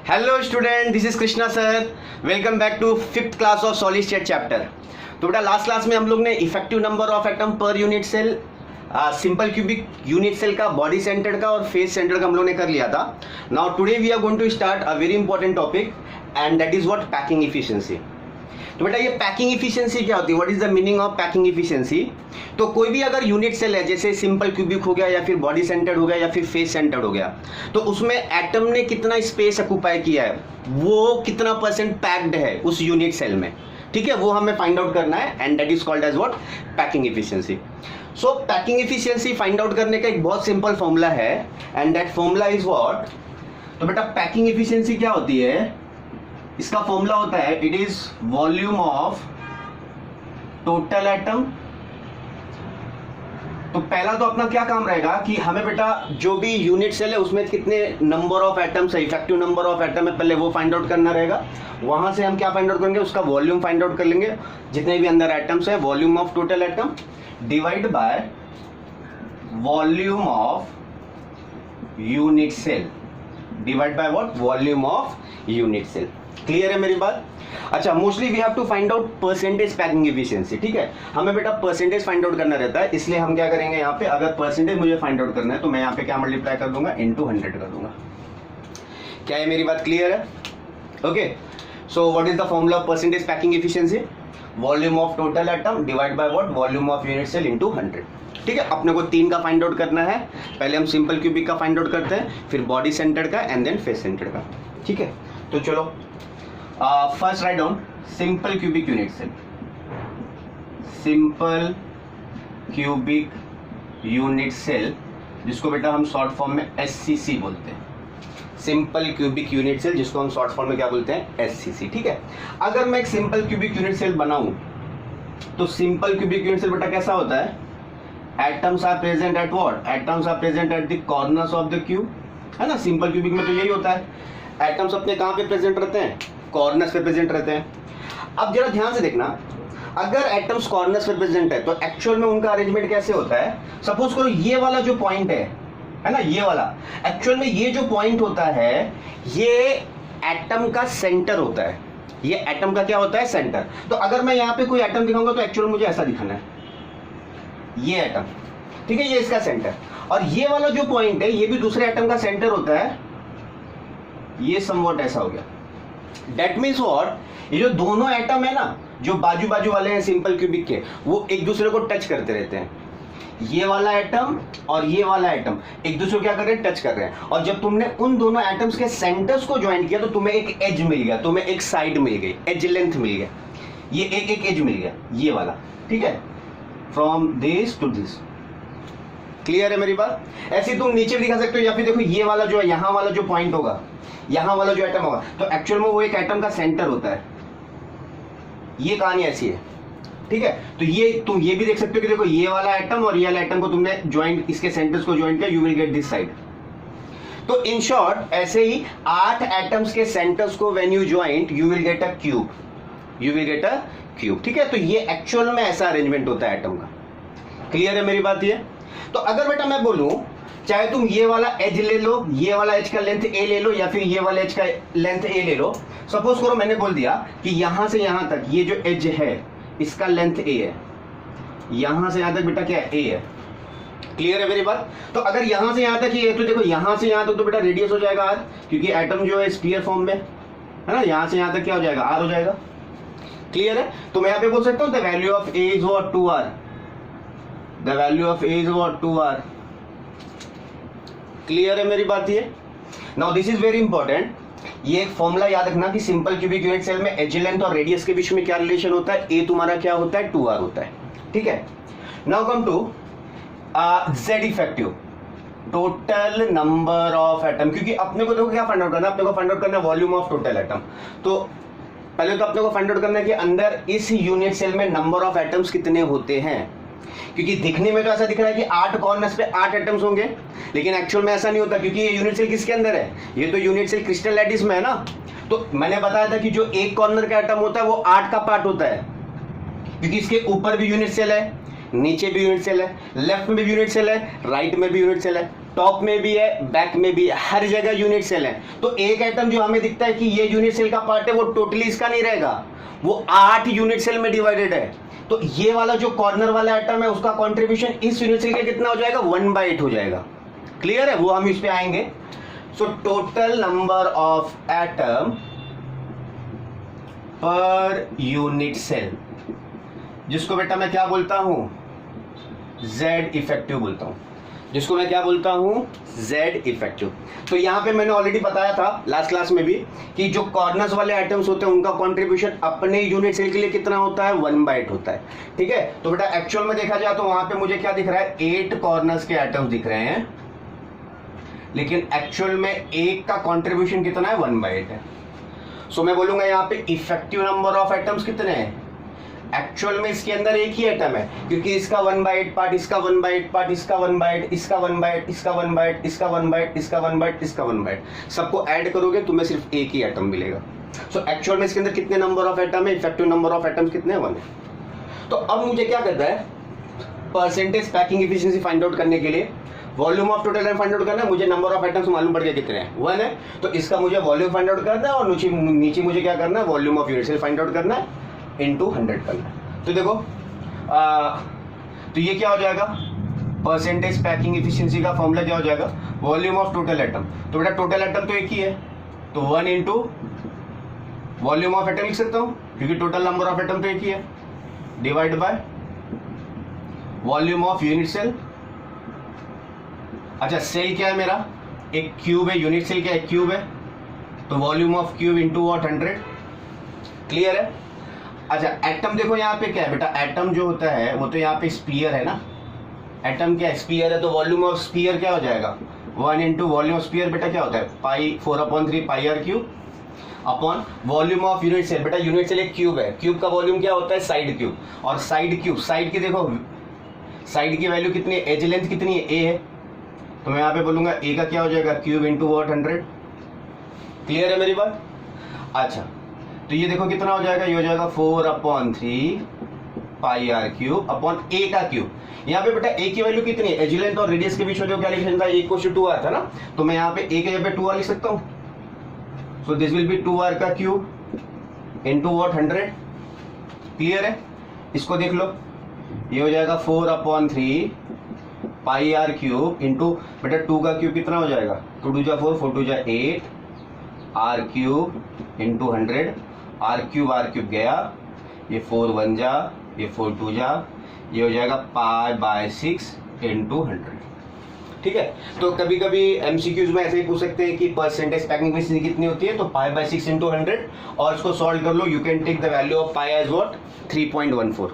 Hello student, this is Krishna sir. Welcome back to fifth class of solid state chapter. तो बेटा last class में हम लोग ने effective number of atom per unit cell, simple cubic unit cell का, body centred का और face centred का हम लोग ने कर लिया था। Now today we are going to start a very important topic and that is what packing efficiency. तो बेटा ये पैकिंग इफिशिएंसी क्या होती है, what is the meaning of packing efficiency. तो कोई भी अगर यूनिट सेल है, जैसे सिंपल क्यूबिक हो गया या फिर बॉडी सेंटर्ड हो गया या फिर फेस सेंटर्ड हो गया, तो उसमें एटम ने कितना स्पेस ऑक्यूपाई किया है, वो कितना परसेंट पैक्ड है उस यूनिट सेल में, ठीक है, वो हमें फाइंड आउट करना है and that is called as what, packing efficiency. So packing efficiency find out करने का एक बहुत सिंपल फॉर्मूला है and that formula is what. तो बेटा पैकिंग इफिशिएंसी क्या होती है, इसका फॉर्मूला होता है it is volume of total atom. तो पहला तो अपना क्या काम रहेगा कि हमें बेटा जो भी यूनिट सेल है उसमें कितने नंबर ऑफ एटम्स है, इफेक्टिव नंबर ऑफ एटम है, पहले वो फाइंड आउट करना रहेगा। वहां से हम क्या फाइंड आउट करेंगे, उसका वॉल्यूम फाइंड आउट कर लेंगे, जितने भी अंदर एटम्स है, volume of total atom divide by volume of unit cell, divide by what, volume of unit cell. Clear है मेरी बात। अच्छा, mostly we have to find out percentage packing efficiency, ठीक है, हमें बेटा परसेंटेज फाइंड आउट करना रहता है, इसलिए हम क्या करेंगे यहाँ पे, अगर परसेंटेज मुझे फाइंड आउट करना है तो मैं यहाँ पे क्या मल्टीप्लाई कर दूंगा, इनटू 100 कर दूंगा। क्या है मेरी बात क्लियर है? Okay, so what is the formula of percentage packing efficiency, volume of total atom divide by what, volume of unit cell into 100। ठीक है, अपने को 3 का फाइंड आउट करना है, पहले हम सिंपल क्यूबिक का फाइंड आउट करते हैं, फिर बॉडी सेंटर्ड का एंड देन फेस सेंटर्ड का। ठीक है, तो चलो first write down simple cubic unit cell, simple cubic unit cell, जिसको बेटा हम शॉर्ट फॉर्म में एससीसी बोलते हैं, सिंपल क्यूबिक यूनिट सेल, जिसको हम शॉर्ट फॉर्म में क्या बोलते हैं, एससीसी। ठीक है, अगर मैं एक सिंपल क्यूबिक यूनिट सेल बनाऊं तो सिंपल क्यूबिक यूनिट सेल बेटा कैसा होता है, atoms are present at what, atoms are present at the corners of the cube, है ना। सिंपल क्यूबिक में तो यही होता है, एटम्स अपने कहां पे प्रेजेंट रहते हैं, कॉर्नर्स पे प्रेजेंट रहते हैं। अब जरा ध्यान से देखना, अगर एटम्स कॉर्नर्स पे प्रेजेंट है तो एक्चुअल में उनका अरेंजमेंट कैसे होता है। सपोज करो ये वाला जो पॉइंट है ना, ये वाला, एक्चुअल में ये जो पॉइंट होता है ये एटम का सेंटर होता है, ये एटम का क्या होता है, सेंटर। तो अगर मैं यहाँ पे कोई एटम दिखाऊंगा तो एक्चुअल मुझे ऐसा दिखाना है, ये एटम, ठीक है, ये इसका सेंटर, और ये वाला जो पॉइंट है ये भी दूसरे एटम का सेंटर होता है, ये समवॉट ऐसा हो गया। दैट मीन्स व्हाट, ये जो दोनों एटम है ना, जो बाजू बाजू वाले हैं सिंपल क्यूबिक के, वो एक दूसरे को टच करते रहते हैं। ये वाला एटम और ये वाला एटम एक दूसरे को क्या कर रहे हैं, टच कर रहे हैं, और जब तुमने उन दोनों एटम्स के सेंटर्स को ज्वाइन किया तो तुम्हें एक एज मिल गया, तुम्हें एक साइड मिल गई, एज लेंथ मिल गया, ये एक एज मिल गया, ये वाला, ठीक है, from this to this. Clear है मेरी बात। ऐसे तुम नीचे भी दिखा सकते हो, या फिर देखो ये वाला जो है, यहाँ वाला जो पॉइंट होगा, यहाँ वाला जो एटम होगा, तो एक्चुअल में वो एक एटम का सेंटर होता है, ये कहानी ऐसी है, ठीक है। तो ये तुम ये भी देख सकते हो कि देखो ये वाला एटम और ये वाला एटम को तुमने ज्वाइन, इसके सेंटर्स को ज्वाइन किया, you will get this side. तो इन शॉर्ट ऐसे ही 8 एटम्स के सेंटर्स को when you joined you will get a cube, you will get a cube, ठीक है। तो ये एक्चुअल में ऐसा अरेंजमेंट होता है एटम का। क्लियर है मेरी बात ये। तो अगर बेटा मैं बोलूं, चाहे तुम ये वाला एज ले लो, ये वाला एज का लेंथ ए ले लो, या फिर ये वाला एज का लेंथ ए ले लो। सपोज करो मैंने बोल दिया कि यहां से यहां तक ये जो एज है इसका लेंथ ए है, यहां से यहां तक बेटा क्या है, ए है। क्लियर है मेरी बात। तो अगर यहां से यहां तक ये है तो देखो यहां से यहां तक तो बेटा रेडियस हो जाएगा आर, क्योंकि एटम जो है स्फीयर फॉर्म में है ना, यहां से यहां तक क्या हो जाएगा, आर हो जाएगा। क्लियर है। तो मैं यहां पे बोल सकता हूं the value of A is what, 2r, the value of A is what, 2r। Clear है मेरी बात ये। Now this is very important, ये एक फॉर्मूला याद रखना कि सिंपल क्यूबिक यूनिट सेल में एज लेंथ और रेडियस के बीच में क्या रिलेशन होता है, ए तुम्हारा क्या होता है, 2r होता है, ठीक है। Now come to z effective, total number of atom, क्योंकि अपने को देखो क्या फाइंड आउट करना है, अपने को फाइंड आउट करना है वॉल्यूम ऑफ टोटल एटम। तो पहले तो अपने को फाइंड आउट करना है कि अंदर इस यूनिट सेल में नंबर ऑफ एटम्स कितने होते हैं, क्योंकि दिखने में तो ऐसा दिख रहा है कि 8 कॉर्नर्स पे 8 एटम्स होंगे, लेकिन एक्चुअल में ऐसा नहीं होता, क्योंकि ये यूनिट सेल किसके अंदर है, ये तो यूनिट सेल क्रिस्टल लैटिस में है ना। तो मैंने बताया था कि जो एक कॉर्नर का एटम होता है वो 8 का पार्ट होता है, क्योंकि इसके ऊपर भी यूनिट सेल है, नीचे भी यूनिट सेल है, लेफ्ट में भी यूनिट सेल है, राइट में भी यूनिट सेल है, टॉप में भी है, बैक में भी है, हर जगह यूनिट सेल है। तो एक एटम जो हमें दिखता है कि ये यूनिट सेल का पार्ट है, वो टोटली इसका नहीं रहेगा, वो 8 यूनिट सेल में डिवाइडेड है। तो ये वाला जो कॉर्नर वाला एटम है उसका कंट्रीब्यूशन इस यूनिट सेल का कितना हो जाएगा, 1/8 हो जाएगा। क्लियर है, वो हम इस पे आएंगे। So total number of atom per unit cell, जिसको बेटा मैं क्या बोलता हूं, Z इफेक्टिव बोलता हूं, जिसको मैं क्या बोलता हूं, Z इफेक्टिव। तो यहां पे मैंने ऑलरेडी बताया था लास्ट क्लास में भी कि जो कॉर्नर्स वाले आइटम्स होते हैं उनका कंट्रीब्यूशन अपने यूनिट सेल के लिए कितना होता है, 1/8 होता है। ठीक है, तो बेटा एक्चुअल में देखा जाए तो वहां पे मुझे क्या दिख रहा है, 8 कॉर्नर्स के आइटम्स दिख रहे हैं, लेकिन एक्चुअल में एक का कंट्रीब्यूशन कितना है, 1/8 है। सो मैं बोलूंगा यहाँ पे इफेक्टिव नंबर ऑफ एटम्स कितने हैं, एक्चुअल में इसके अंदर एक ही एटम है, क्योंकि इसका 1/8 पार्ट, इसका 1/8 पार्ट, इसका 1/8, इसका 1/8, इसका 1/8, इसका 1/8, इसका 1/8, इसका 1/8, सबको ऐड करोगे तुम्हें सिर्फ एक ही एटम मिलेगा। सो एक्चुअल में इसके अंदर कितने नंबर ऑफ एटम है, इफेक्टिव नंबर ऑफ एटम्स कितने हैं, 1 है। तो अब मुझे क्या करना है, percentage packing efficiency find out करने के लिए volume of total find out करना है। मुझे नंबर ऑफ एटम्स मालूम पड़ गया कितने हैं, 1 है, तो इसका मुझे वॉल्यूम फाइंड आउट करना है, और नीचे मुझे क्या करना है, volume of unit cell find out करना है, इनटू 100 करना है। तो देखो तो ये क्या हो जाएगा, परसेंटेज पैकिंग एफिशिएंसी का फॉर्मूला क्या हो जाएगा, वॉल्यूम ऑफ टोटल एटम। तो बेटा टोटल एटम तो एक ही है, तो 1 इंटू वॉल्यूम ऑफ एटम लिख सकता हूं, क्योंकि टोटल नंबर ऑफ एटम तो एक ही है, divide by volume of unit cell. अच्छा सेल क्या है मेरा, एक क्यूब है, यूनिट सेल क्या है, क्यूब है, तो volume of cube into what 100। Clear है। अच्छा एटम देखो यहाँ पे क्या है बेटा, एटम जो होता है वो तो यहाँ पे स्पीयर है ना, एटम क्या है, स्पीयर है, तो वॉल्यूम ऑफ स्पीयर क्या हो जाएगा, 1 इंटू वॉल्यूम ऑफ स्पीयर बेटा क्या होता है, pi 4/3 pi R cube upon volume of unit cell. बेटा यूनिट सेल एक क्यूब है, क्यूब का वॉल्यूम क्या होता है, साइड क्यूब, और साइड क्यूब, साइड की देखो साइड की वैल्यू कितनी है, एज लेंथ कितनी है, ए है, तो मैं यहाँ पे बोलूंगा ए का क्या हो जाएगा, क्यूब इंटू वॉट 100। क्लियर है मेरी बात। अच्छा तो ये देखो कितना हो जाएगा, ये हो जाएगा 4/3 पाई आर क्यूब अपॉन ए का क्यूब। यहाँ पे बेटा ए की वैल्यू कितनी है, एज लेंथ और रेडियस के बीच में जो कैलकुलेशन था 1:2 आया था ना, तो मैं यहाँ पे ए के जगह पे 2r लिख सकता हूँ। So this will be 2r का क्यूब इंटू वॉट 100। क्लियर है, इसको देख लो, ये हो जाएगा 4/3 पाई आर क्यूब इंटू बेटा 2 का क्यूब कितना हो जाएगा, 2 2 जा 4, 4 2 जा 8, r cube into 100, r cube गया, ये 4 1 जा, ये 4 2 जा, ये हो जाएगा π/6 इंटू 100। ठीक है, तो कभी कभी एमसीक्यूज में ऐसे ही पूछ सकते हैं कि परसेंटेज पैकिंग एफिशिएंसी कितनी होती है, तो π/6 इंटू 100, और इसको सॉल्व कर लो। You can take the value of pi as what, 3.14।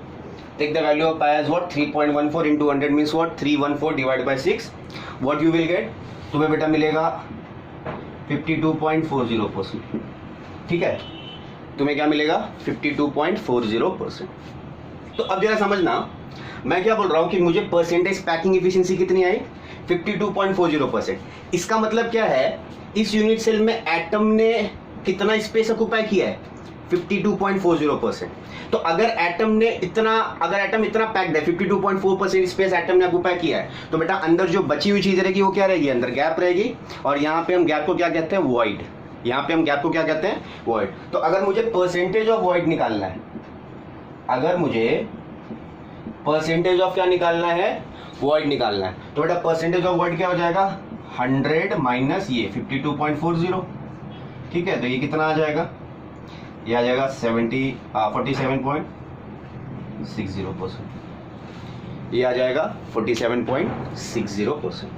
Take the value of pi as what, 3.14 into 100 means what, 314 divide by 6, what you will get, तुम्हें बेटा मिलेगा 52.40%। ठीक है, तुम्हें क्या मिलेगा, 52.40%। तो अब जरा समझना मैं क्या बोल रहा हूं कि मुझे परसेंटेज पैकिंग एफिशिएंसी कितनी आई, 52.40%। इसका मतलब क्या है, इस यूनिट सेल में एटम ने कितना स्पेस ऑक्युपाई किया है, 52.40%। तो अगर एटम इतना पैक्ड है, 52.4% स्पेस एटम ने ऑक्युपाई किया है, तो बेटा अंदर जो बची हुई चीज रहेगी वो क्या रहेगी, अंदर गैप रहेगी, और यहाँ पे हम गैप को क्या कहते हैं, वॉइड। यहाँ पे हम गैप को क्या कहते हैं, वॉइड। तो अगर मुझे परसेंटेज ऑफ वॉइड निकालना है, अगर मुझे परसेंटेज ऑफ क्या निकालना है, वॉइड निकालना है, तो बेटा परसेंटेज ऑफ वॉइड क्या हो जाएगा, 100 माइनस ये 52.40। ठीक है, तो ये कितना आ जाएगा, ये आ जाएगा 47.60%। ये आ जाएगा 47.60%।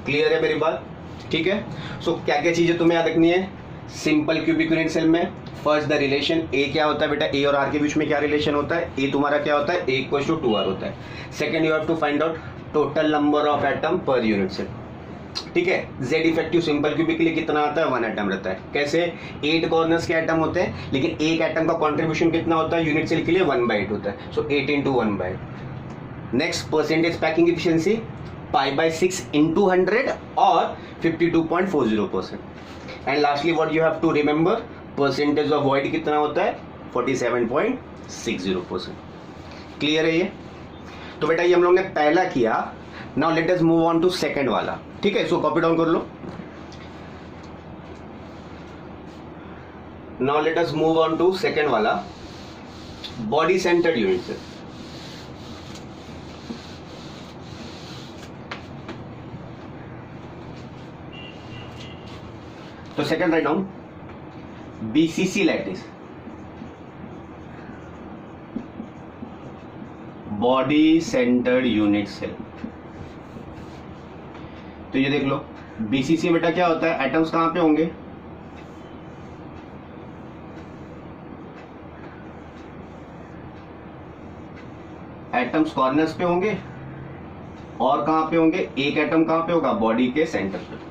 क्लियर है मेरी बात। ठीक है, सो क्या क्या चीजें तुम्हें याद रखनी है, सिंपल क्यूबिक यूनिट सेल में फर्स्ट द रिलेशन, ए क्या होता है बेटा, ए और आर के बीच में क्या रिलेशन होता है, ए तुम्हारा क्या होता है, ए इक्वल टू 2r होता है। Second you have to find out total number of atom per unit cell. ठीक है, जेड इफेक्टिव सिंपल क्यूबिक के लिए कितना आता है, 1 एटम रहता है। कैसे, 8 कॉर्नर्स के एटम होते हैं, लेकिन एक एटम का कंट्रीब्यूशन कितना होता है यूनिट सेल के लिए, 1/8 होता है। So 8 into 1/8। Next percentage packing efficiency π/6 into 100 और 52.40%। And lastly what you have to remember, percentage of void कितना होता है, 47.60%। क्लियर है ये। तो बेटा ये हम लोग ने पहला किया। Now let us move on to second वाला। ठीक है, इसको कॉपी डाउन कर लो। Now let us move on to second वाला, बॉडी सेंटर्ड यूनिट सेल। तो second write down BCC lattice, body centred unit cell. तो ये देख लो, बीसीसी बेटा क्या होता है, एटम्स कहां पे होंगे, एटम्स कॉर्नर्स पे होंगे, और कहां पे होंगे, एक एटम कहां पे होगा, बॉडी के सेंटर पे।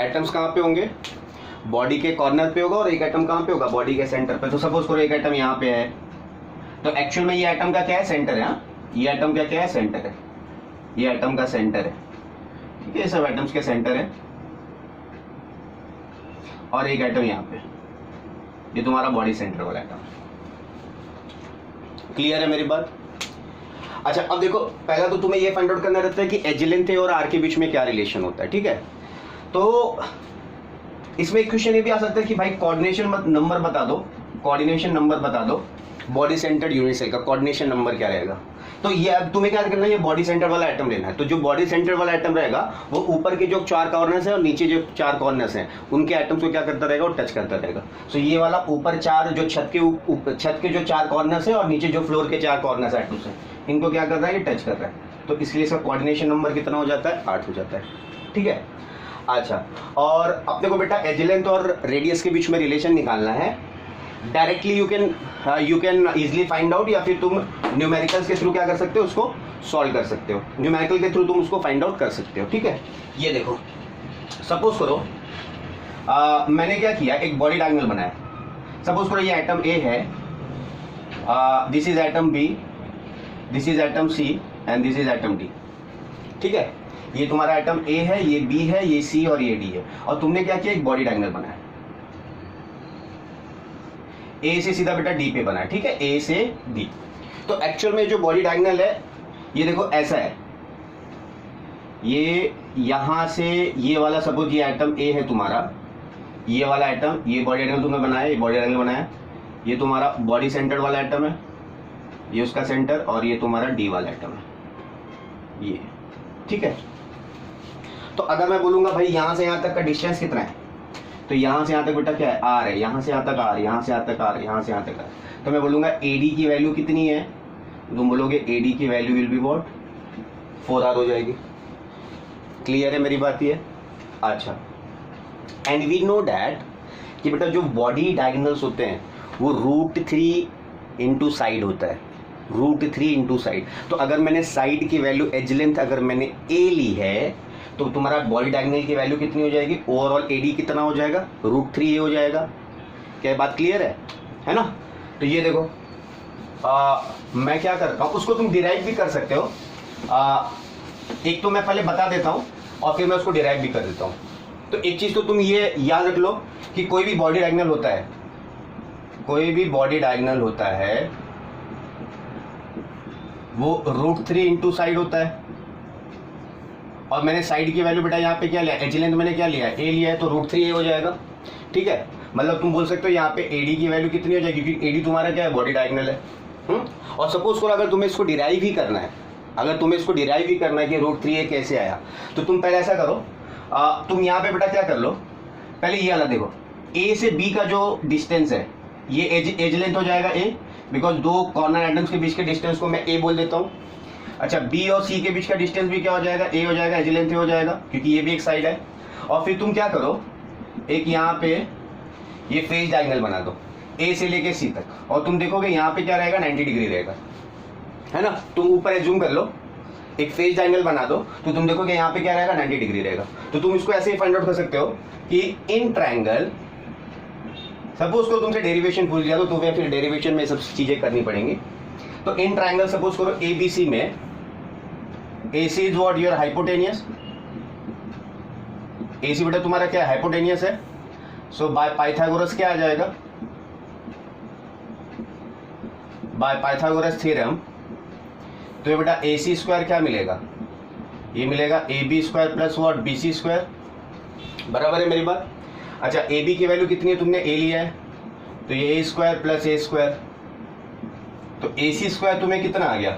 एटम्स कहां पे होंगे, बॉडी के कॉर्नर पे होगा, और एक एटम कहां पे होगा, बॉडी के सेंटर पे। तो सपोज करो एक एटम यहां पे है, तो एक्चुअल में ये एटम का क्या है, सेंटर है। ये एटम का क्या है, सेंटर है, ये एटम का सेंटर है, ठीक है, ये सब एटम्स के सेंटर है। और एक एटम यहां पे, ये तुम्हारा बॉडी सेंटर वाला एटम। क्लियर है मेरी बात? अच्छा, अब देखो, पहला तो तुम्हें ये फाइंड आउट करना रहता है कि एज लेंथ और आर के बीच में क्या रिलेशन होता है, ठीक है। तो इसमें एक क्वेश्चन ये भी आ सकता है कि भाई कोऑर्डिनेशन नंबर बता दो, कोऑर्डिनेशन नंबर बता दो, बॉडी सेंटर्ड यूनिट सेल का कोऑर्डिनेशन नंबर क्या रहेगा। तो ये अब तुम्हें क्या करना है, ये बॉडी सेंटर वाला एटम लेना है। तो जो बॉडी सेंटर वाला एटम रहेगा वो ऊपर के जो 4 कॉर्नर्स हैं और नीचे जो 4 कॉर्नर्स हैं उनके एटम्स को क्या करता रहेगा, वो टच करता रहेगा। सो ये वाला ऊपर 4 जो छत के जो 4 कॉर्नर्स हैं और नीचे जो फ्लोर के 4 कॉर्नर्स एटम्स हैं, इनको क्या कर रहा है, ये टच कर रहा है। तो इसलिए इसका कोऑर्डिनेशन नंबर कितना हो जाता है, 8 हो जाता है, ठीक है। अच्छा, और अपने को बेटा एज लेंथ और रेडियस के बीच में रिलेशन निकालना है। Directly you can easily find out, या फिर तुम न्यूमेरिकल्स के थ्रू क्या कर सकते हो, उसको सॉल्व कर सकते हो। न्यूमेरिकल के थ्रू तुम उसको फाइंड आउट कर सकते हो, ठीक है। ये देखो, सपोज करो मैंने क्या किया, एक बॉडी डायगोनल बनाया। सपोज करो ये एटम ए है, this is atom B, this is atom C and this is atom D, ठीक है। ये तुम्हारा एटम ए है, ये बी है, ये सी और ये डी है, और तुमने क्या किया, एक बॉडी डायगोनल बनाया। ए से सीधा बेटा डी पे बना है, ठीक है, ए से डी। तो एक्चुअल में जो बॉडी डायगोनल है, ये देखो ऐसा है, ये यहां से ये वाला, सपोज ये एटम ए है तुम्हारा, ये वाला एटम, ये बॉडी डायगोनल तुमने बनाया, ये बॉडी डायगोनल बनाया, ये तुम्हारा बॉडी सेंटर वाला एटम है, ये उसका सेंटर, और ये तुम्हारा डी वाला एटम है, ये, ठीक है। तो अगर मैं बोलूंगा भाई यहां से यहां तक का डिस्टेंस कितना है, तो यहां से यहां तक बेटा क्या है, आर है, यहां से यहां तक आर, यहां से यहां तक आर, यहां से यहां तक आर। तो मैं बोलूंगा एडी की वैल्यू कितनी है, तुम बोलोगे एडी की value will be what, 4r हो जाएगी। क्लियर है मेरी बात ये? अच्छा, एंड वी नो डैट कि बेटा जो बॉडी डायगोनल्स होते हैं वो √3 इंटू साइड होता है, √3 इंटू साइड। तो अगर मैंने साइड की वैल्यू एज लेंथ अगर मैंने ए ली है, तो तुम्हारा बॉडी डायगोनल की वैल्यू कितनी हो जाएगी, ओवरऑल एडी कितना हो जाएगा, √3 हो जाएगा। क्या बात क्लियर है ना। तो ये देखो, मैं क्या करता हूँ, उसको तुम डिराइव भी कर सकते हो। एक तो मैं पहले बता देता हूँ और फिर मैं उसको डिराइव भी कर देता हूँ। तो एक चीज़ तो तुम ये याद रख लो कि कोई भी बॉडी डायगोनल होता है, कोई भी बॉडी डायगोनल होता है वो √3 इंटू साइड होता है। और मैंने साइड की वैल्यू बेटा यहाँ पे क्या लिया, एज लेंथ मैंने क्या लिया, ए लिया है, तो √3 हो जाएगा, ठीक है। मतलब तुम बोल सकते हो यहाँ पे एडी की वैल्यू कितनी हो जाएगी, क्योंकि एडी तुम्हारा क्या है, बॉडी डायगोनल है। और सपोज करो अगर तुम्हें इसको डिराइव ही करना है, अगर तुम्हें इसको डिराइव ही करना है कि √3 कैसे आया, तो तुम पहले ऐसा करो, तुम यहाँ पे बेटा क्या कर लो, पहले ये वाला देखो, ए से बी का जो डिस्टेंस है ये एज लेंथ हो जाएगा ए, बिकॉज 2 कॉर्नर एटम्स के बीच के डिस्टेंस को मैं ए बोल देता हूँ। अच्छा, बी और सी के बीच का डिस्टेंस भी क्या हो जाएगा, ए हो जाएगा, एज लेंथ हो जाएगा, क्योंकि ये भी एक साइड है। और फिर तुम क्या करो, एक यहाँ पे ये फेस डायगोनल बना दो ए से लेके सी तक, और तुम देखोगे यहाँ पे क्या रहेगा, 90 डिग्री रहेगा, है ना। तुम ऊपर एज्यूम कर लो, एक फेस डायगोनल बना दो, तो तुम देखोगे यहाँ पे क्या रहेगा, 90 डिग्री रहेगा। तो तुम इसको ऐसे ही फाइंड आउट कर सकते हो कि इन ट्रायंगल, सपोज करो तुमसे डेरिवेशन पूछ लिया तो तुम्हें फिर डेरिवेशन में सब चीजें करनी पड़ेंगी। तो इन ट्रायंगल सपोज करो एबीसी में, AC is what, your hypotenuse, AC बेटा तुम्हारा क्या हाइपोटेनियस है। सो बाय पाइथागोरस क्या आ जाएगा, बाय पाइथागोरस थ्योरम, तो ये बेटा AC स्क्वायर क्या मिलेगा, ये मिलेगा A B square plus what B C square, बराबर है मेरी बात। अच्छा ए बी की वैल्यू कितनी है, तुमने ए लिया है तो ये ए स्क्वायर प्लस ए स्क्वायर, तो ए सी स्क्वायर तुम्हें कितना आ गया,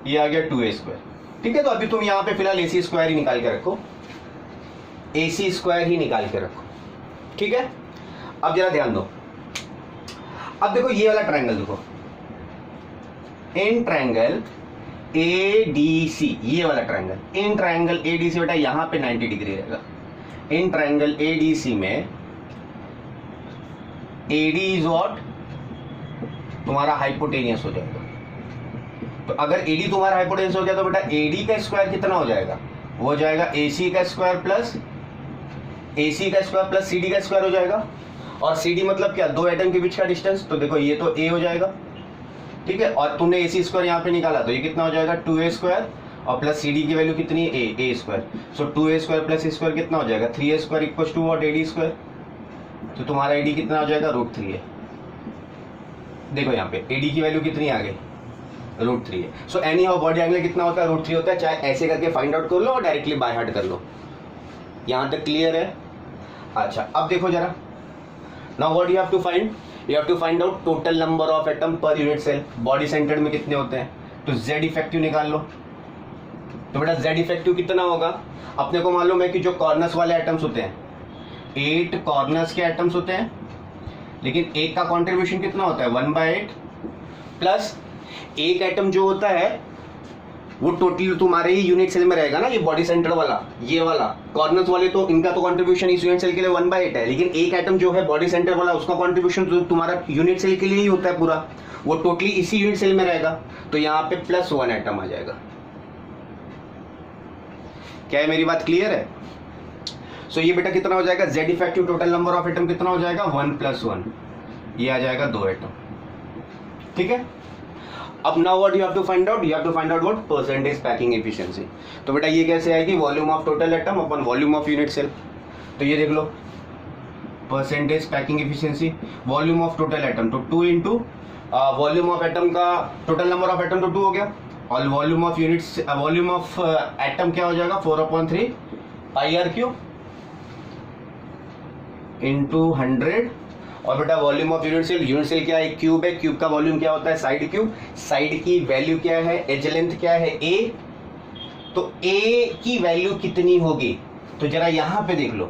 ये आ गया 2a स्क्वायर। ठीक है, तो अभी तुम यहाँ पे फिलहाल ए सी स्क्वायर ही निकाल के रखो, ए सी स्क्वायर ही निकाल के रखो। ठीक है, अब जरा ध्यान दो, अब देखो ये वाला ट्रायंगल देखो, इन ट्रायंगल ए डी सी, ये वाला triangle, in triangle A D C बेटा यहां पे 90 डिग्री रहेगा। इन ट्रायंगल ए डी सी में ए डी इज व्हाट, तुम्हारा हाइपोटेनियस हो जाएगा। तो अगर ए डी तुम्हारा हाइपोटेनियस हो गया तो बेटा ए डी का स्क्वायर कितना हो जाएगा, वो हो जाएगा ए सी का स्क्वायर प्लस सी डी का स्क्वायर हो जाएगा। और सी डी मतलब क्या, दो एटम के बीच का डिस्टेंस, तो देखो ये तो ए हो जाएगा। ठीक है, और तुमने ए सी स्क्वायर यहाँ पे निकाला तो ये कितना हो जाएगा 2a स्क्वायर, और प्लस सी डी की वैल्यू कितनी है A square, so 2a square plus A square कितना हो जाएगा 3a square equal to what A D square. तो तुम्हारा ए डी कितना हो जाएगा √3 है। देखो यहाँ पे ए डी की वैल्यू कितनी आ गई √3 है। So any how body angle कितना होता है √3 होता है, चाहे ऐसे करके फाइंड आउट कर लो और डायरेक्टली बाय हार्ट कर लो। यहाँ तक क्लियर है। अच्छा अब देखो जरा, now what you have to find, you have to find out total number of atom per unit cell. Body centred में कितने होते हैं, तो Z इफेक्टिव निकाल लो। तो बेटा Z इफेक्टिव कितना होगा, अपने को मालूम है कि जो कॉर्नर्स वाले एटम्स होते हैं 8 कॉर्नर्स के एटम्स होते हैं, लेकिन एक का कंट्रीब्यूशन कितना होता है 1/8, प्लस एक एटम जो होता है वो टोटली तुम्हारे ही यूनिट सेल में रहेगा ना, ये बॉडी सेंटर वाला, ये वाला कॉर्नर्स वाले, तो इनका तो कंट्रीब्यूशन इस यूनिट सेल के लिए 1/8 है, लेकिन एक एटम जो है बॉडी सेंटर वाला उसका कंट्रीब्यूशन तो तुम्हारा यूनिट सेल के लिए ही होता है पूरा, वो टोटली इसी यूनिट सेल में रहेगा। तो यहाँ पे +1 एटम आ जाएगा। क्या है मेरी बात क्लियर है। सो ये बेटा कितना हो जाएगा, Z effective total number of atom कितना हो जाएगा 1 + 1, ये आ जाएगा 2 एटम। ठीक है, अब now what you have to find out, you have to find out what percentage packing efficiency. तो बेटा ये कैसे आएगी, volume of total atom upon volume of unit cell. तो ये देख लो percentage packing efficiency, volume of total atom तो 2 इंटू वॉल्यूम ऑफ एटम का टोटल नंबर ऑफ एटम तो 2 हो गया, और volume of units volume of atom क्या हो जाएगा 4/3 πr³ इंटू 100। और बेटा वॉल्यूम ऑफ यूनिट सेल क्या है, क्यूब है, क्यूब का वॉल्यूम क्या होता है साइड क्यूब, साइड की वैल्यू क्या है, एज लेंथ क्या है a, तो a की वैल्यू कितनी होगी, तो जरा यहाँ पे देख लो,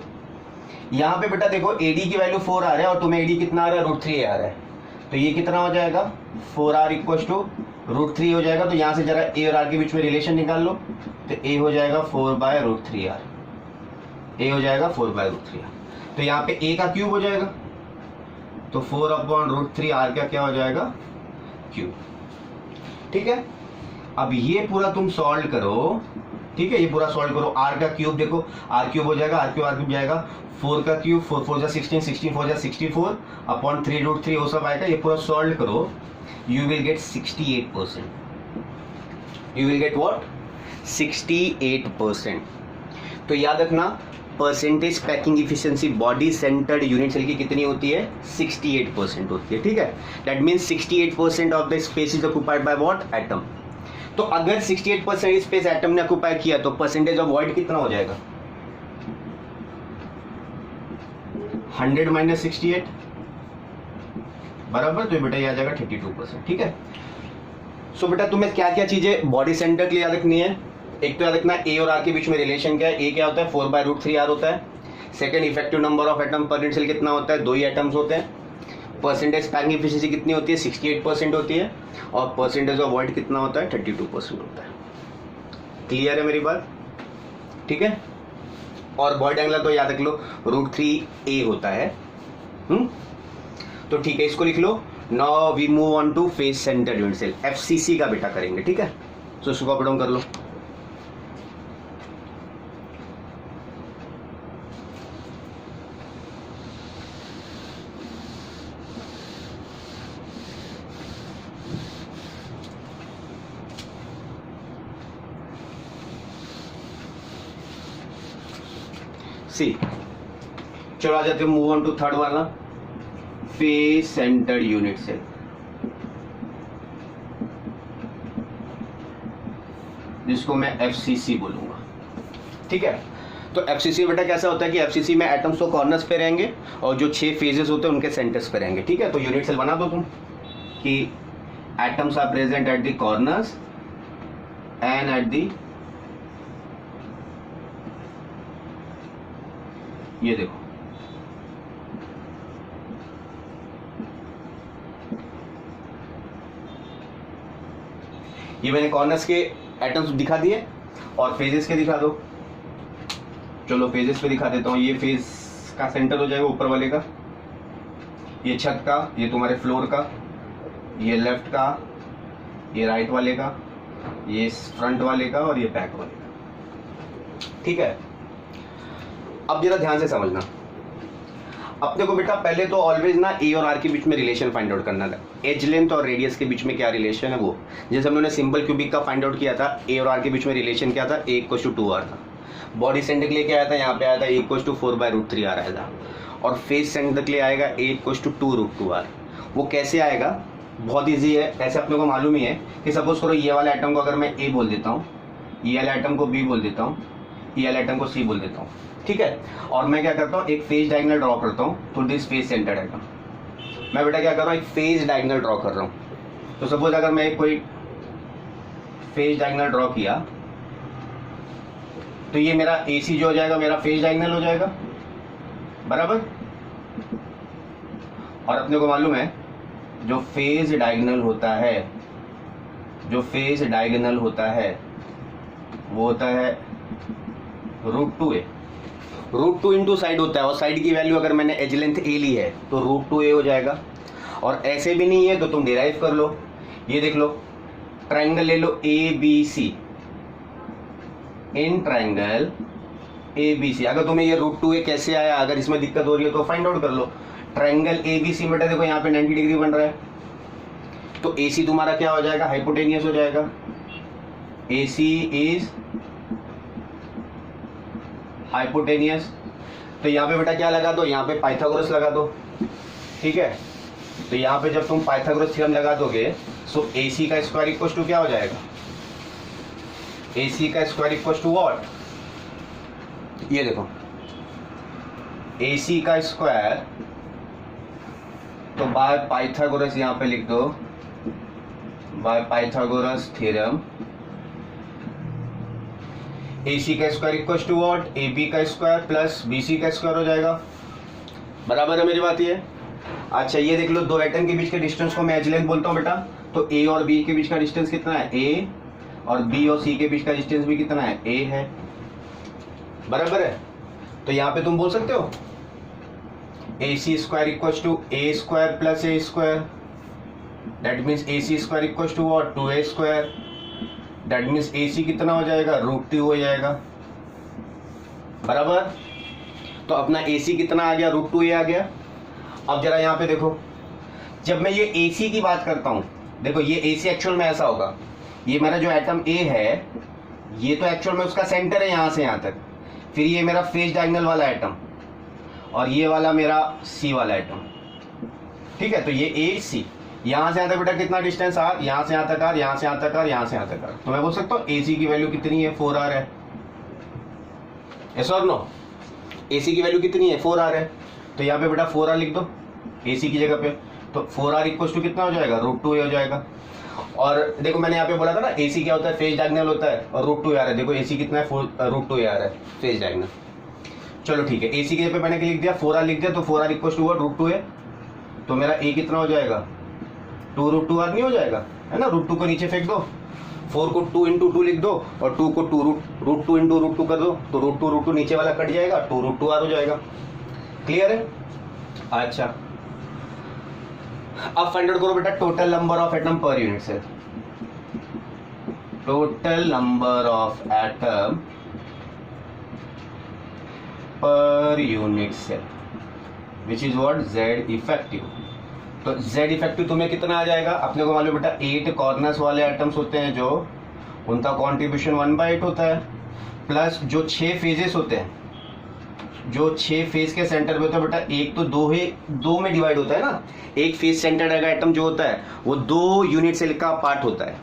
यहाँ पे बेटा देखो AD की वैल्यू 4 आ रहा है और तुम्हें AD कितना आ रहा है √3 आ रहा है, तो ये कितना हो जाएगा 4r = √3 हो जाएगा। तो यहाँ से जरा a और r के बीच में रिलेशन निकाल लो, तो a हो जाएगा 4/√3r, a हो जाएगा 4/√3r। तो यहाँ पे a का क्यूब हो जाएगा, तो 4/√3r का क्या हो जाएगा क्यूब। ठीक है, अब ये पूरा तुम सॉल्व करो। ठीक है, ये पूरा सॉल्व करो, r का क्यूब देखो, r क्यूब हो जाएगा, r क्यूब जाएगा 4 का क्यूब 4 4 16 16 4 64 अपॉन 3√3 वो सब आएगा। ये पूरा सॉल्व करो, you will get 68%। You will get what 68%। तो याद रखना percentage packing efficiency body centred unit cell की कितनी होती है 68% होती है। ठीक है, that means 68% of the space is occupied by what atom. तो अगर 68% स्पेस एटम ने ऑक्युपाई किया तो परसेंटेज ऑफ वॉइड कितना हो जाएगा 100 - 68 बराबर, तो बेटा ये आ जाएगा 32%। ठीक है, सो बेटा तुम्हें क्या क्या चीजें बॉडी सेंटर के लिए याद रखनी है, एक तो याद रखना ए और आर के बीच में रिलेशन क्या है, ए क्या होता है 4/√3r होता है। Second effective number of atom per unit cell कितना होता है 2 ही एटम्स होते हैं। परसेंटेज पैकिंग एफिशिएंसी कितनी होती है 68% होती है, और परसेंटेज ऑफ वॉइड कितना होता है 32% होता है। क्लियर है मेरी बात। ठीक है, और बॉडी एंगल तो याद रख लो √3a होता है। तो ठीक है, इसको लिख लो। Now we move on to face centre unit cell, FCC का बेटा करेंगे। ठीक है, तो इसको अप डाउन कर लो। सी चलो आ जाते हैं, मूव ऑन टू थर्ड वाला फेस सेंटर्ड यूनिट सेल। जिसको मैं FCC बोलूंगा। ठीक है। तो एफसीसी बेटा कैसा होता है कि एफसीसी में एटम्स तो कॉर्नर्स पे रहेंगे और जो 6 फेजेस होते हैं उनके सेंटर्स पे रहेंगे। ठीक है, तो यूनिट सेल बना दो तुम कि atoms are present at the corners and at the, ये देखो ये मैंने कॉर्नर्स के एटम्स दिखा दिए और फेजेस के दिखा दो। चलो फेजेस पे दिखा देता हूँ। ये फेज का सेंटर हो जाएगा ऊपर वाले का, ये छत का, ये तुम्हारे फ्लोर का, ये लेफ्ट का, ये राइट वाले का, ये फ्रंट वाले का और ये बैक वाले का। ठीक है, अब जरा ध्यान से समझना। अपने को बेटा पहले तो ऑलवेज ना ए और आर के बीच में रिलेशन फाइंड आउट करना था। एज लेंथ और रेडियस के बीच में क्या रिलेशन है वो, जैसे हम लोगों ने सिंपल क्यूबिक का फाइंड आउट किया था, ए और आर के बीच में रिलेशन क्या था, ए = 2r था। बॉडी सेंटर के लिए क्या आया था, यहाँ पे आया था ए = 4/√3r आया था। और फेस सेंटर के लिए आएगा ए = 2√2r। वो कैसे आएगा, बहुत ईजी है। ऐसे अपने को मालूम ही है कि सपोज करो ये वाला आइटम को अगर मैं ए बोल देता हूँ, ये वाला आइटम को बी बोल देता हूँ, ये वाला आइटम को सी बोल देता हूँ। ठीक है, और मैं क्या करता हूँ, एक फेज डायगोनल ड्रॉ करता हूँ through this face centred item. मैं बेटा क्या कर रहा हूँ, एक फेज डायगोनल ड्रॉ कर रहा हूँ। तो सपोज अगर मैं कोई फेज डायगोनल ड्रॉ किया तो ये मेरा AC जो हो जाएगा मेरा फेज डायगोनल हो जाएगा, बराबर। और अपने को मालूम है जो फेज डायगोनल होता है, जो फेज डायगोनल होता है वो होता है √2a। √2 इंटू साइड होता है और साइड की वैल्यू अगर मैंने एज लेंथ a ली है तो √2a हो जाएगा। और ऐसे भी नहीं है तो तुम डिराइव कर लो। ये देख लो, ट्रायंगल ले लो ABC, इन ट्रायंगल ABC। अगर तुम्हें ये √2a कैसे आया, अगर इसमें दिक्कत हो रही है तो फाइंड आउट कर लो। ट्रायंगल ABC बेटा देखो यहाँ पे 90 डिग्री बन रहा है, तो AC तुम्हारा क्या हो जाएगा, हाइपोटेनियस हो जाएगा। AC is hypotenuse. तो यहाँ पे बेटा क्या लगा दो, यहाँ पे पाइथागोरस लगा दो। ठीक है, तो यहाँ पे जब तुम पाइथागोरस थ्योरम लगा दोगे सो AC का स्क्वायर इक्वल टू क्या हो जाएगा, AC का स्क्वायर इक्वल टू व्हाट, ये देखो AC का स्क्वायर, तो बाय पाइथागोरस यहाँ पे लिख दो, बाय पाइथागोरस थ्योरम AC का square equal to what, AB का स्क्वायर प्लस BC का स्क्वायर हो जाएगा, बराबर है मेरी बात ये। अच्छा ये देख लो, दो एटम के बीच के डिस्टेंस को मैं एज लेंथ बोलता हूँ बेटा, तो A और B के बीच का डिस्टेंस कितना है, A, और B और C के बीच का डिस्टेंस भी कितना है, A है, बराबर है। तो यहाँ पे तुम बोल सकते हो AC square equal to A square plus A square, that means AC square equal to what, 2A square, that means AC कितना हो जाएगा, √2 हो जाएगा, बराबर। तो अपना AC कितना आ गया, √2a आ गया। अब जरा यहाँ पे देखो, जब मैं ये AC की बात करता हूँ, देखो ये AC एक्चुअल में ऐसा होगा, ये मेरा जो एटम A है ये तो एक्चुअल में उसका सेंटर है यहाँ से यहाँ तक, फिर ये मेरा फेज डायगोनल वाला एटम और ये वाला मेरा C वाला एटम। ठीक है, तो ये AC, यहाँ से यहाँ तक बेटा कितना डिस्टेंस आ, यहाँ से यहाँ तक आ, यहाँ से यहाँ तक आ, यहाँ से यहाँ तक आ। तो मैं बोल सकता हूँ AC की वैल्यू कितनी है, 4r है। यस और नो, AC की वैल्यू कितनी है, 4r है। तो यहाँ पे बेटा 4r लिख दो AC की जगह पे, तो 4r इक्वल टू कितना हो जाएगा, √2a हो जाएगा। और देखो मैंने यहाँ पे बोला था ना AC क्या होता है, फेज डायगोनल होता है, और √2a है। देखो AC कितना है, √2a है फेज डायगोनल। चलो ठीक है, AC की जगह पे मैंने लिख दिया 4r लिख दिया, तो 4r इक्वल टू √2a, तो मेरा A कितना हो जाएगा, 2√2r नहीं हो जाएगा, है ना। √2 को नीचे फेंक दो, 4 को 2 इंटू 2 लिख दो और 2 को √2 इंटू √2 कर दो, तो √2 नीचे वाला कट जाएगा, 2√2r हो जाएगा। क्लियर है। अच्छा अब फाइंड आउट करो बेटा total number of atom per unit cell. Total number of atom per unit cell which is what, Z effective. तो Z इफेक्टिव तुम्हें कितना आ जाएगा, अपने को मालूम बेटा 8 कॉर्नर्स वाले एटम्स होते हैं जो, उनका कॉन्ट्रीब्यूशन 1/8 होता है, प्लस जो 6 फेजेस होते हैं, जो 6 फेज के सेंटर पे होता है बेटा, एक तो दो में डिवाइड होता है ना, एक फेज सेंटर्ड एटम जो होता है वो 2 यूनिट सेल का पार्ट होता है।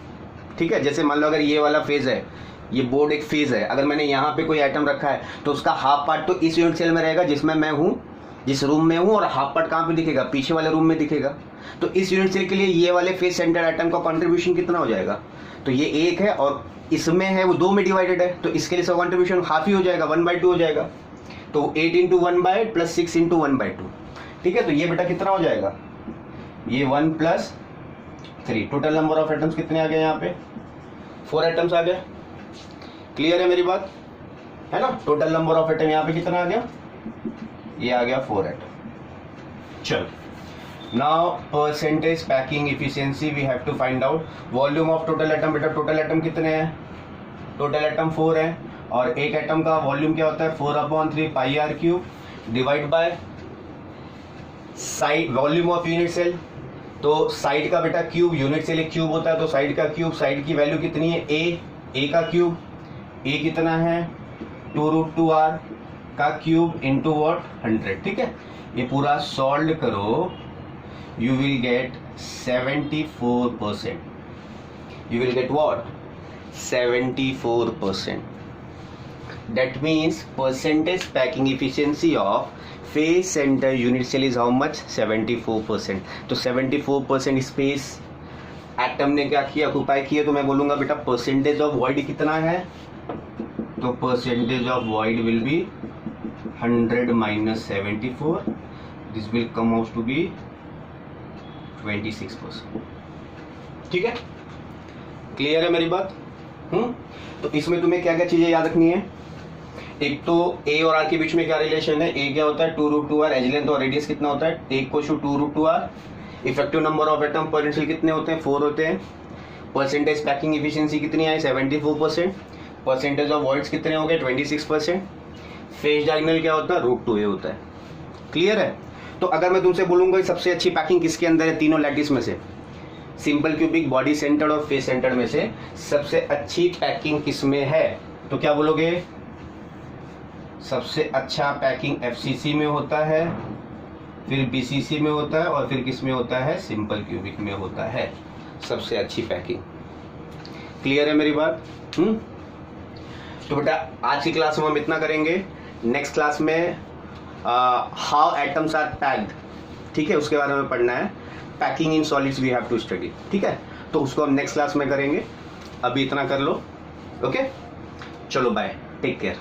ठीक है, जैसे मान लो अगर ये वाला फेज है, ये बोर्ड एक फेज है। अगर मैंने यहाँ पे कोई आइटम रखा है तो उसका हाफ पार्ट तो इस यूनिट सेल में रहेगा जिसमें मैं हूँ, जिस रूम में हूँ, और हाफ पार्ट कहाँ पे दिखेगा, पीछे वाले रूम में दिखेगा। तो इस यूनिट सेल के लिए ये वाले फेज सेंटर आइटम का कंट्रीब्यूशन कितना हो जाएगा, तो ये 1 है और इसमें है वो 2 में डिवाइडेड है, तो इसके लिए इसका कंट्रीब्यूशन हाफ ही हो जाएगा, 1/2 हो जाएगा। तो 8 × 1/8 + 6 × 1/2, ठीक है। तो ये बेटा कितना हो जाएगा, ये 1 + 3। टोटल नंबर ऑफ एटम्स कितने आ गए यहाँ पे, 4 एटम्स आ गए। क्लियर है मेरी बात, है ना। टोटल नंबर ऑफ एटम यहाँ पे कितना आ गया, ये आ गया 4 एटम। चलो, now percentage packing efficiency we have to find out. Volume of total atom, बेटा टोटल एटम कितने हैं, टोटल एटम 4 है, और एक एटम का वॉल्यूम क्या होता है, 4/3 πr³ divide by side volume of unit cell. तो साइड का बेटा क्यूब, यूनिट सेल एक क्यूब होता है, तो साइड का क्यूब, साइड की वैल्यू कितनी है, ए का क्यूब, ए कितना है 2√2r का क्यूब इंटू वॉट 100, ठीक है। ये पूरा सॉल्व करो, you will gate 74%, you will get what, 74%. That means percentage packing efficiency of phase center unit cell is how much, 74%. तो 74% स्पेस एटम ने क्या किया, ऑक्यूपाई किया। तो मैं बोलूंगा बेटा परसेंटेज ऑफ वॉइड कितना है, तो percentage of void will be 100 - 74, this will come out to be 26%, ठीक है। क्लियर है मेरी बात। तो इसमें तुम्हें क्या क्या चीजें याद रखनी है, एक तो ए और आर के बीच में क्या रिलेशन है, ए क्या होता है 2√2r, एज लेंथ और रेडियस कितना होता है, ए को 2√2r। Effective number of atom per unit कितने होते हैं, 4 होते हैं। परसेंटेज पैकिंग इफिशियंसी कितनी आई, 74%। परसेंटेज ऑफ वॉइड्स कितने हो गए, 26%। फेज डायगोनल क्या होता है, √2a होता है। क्लियर है। तो अगर मैं तुमसे बोलूंगा सबसे अच्छी पैकिंग किसके अंदर है, तीनों लैटिस में से, सिंपल क्यूबिक, बॉडी सेंटर्ड और फेस सेंटर्ड में से सबसे अच्छी पैकिंग किसमें है, तो क्या बोलोगे, सबसे अच्छा पैकिंग एफसीसी में होता है, फिर बीसीसी में होता है, और फिर किस में होता है, सिंपल क्यूबिक में होता है सबसे अच्छी पैकिंग। क्लियर है मेरी बात। तो बेटा आज की क्लास में हम इतना करेंगे। नेक्स्ट क्लास में हाउ एटम्स आर पैक्ड, ठीक है, उसके बारे में पढ़ना है। Packing in solids we have to study, ठीक है। तो उसको हम नेक्स्ट क्लास में करेंगे। अभी इतना कर लो, ओके। चलो बाय, टेक केयर।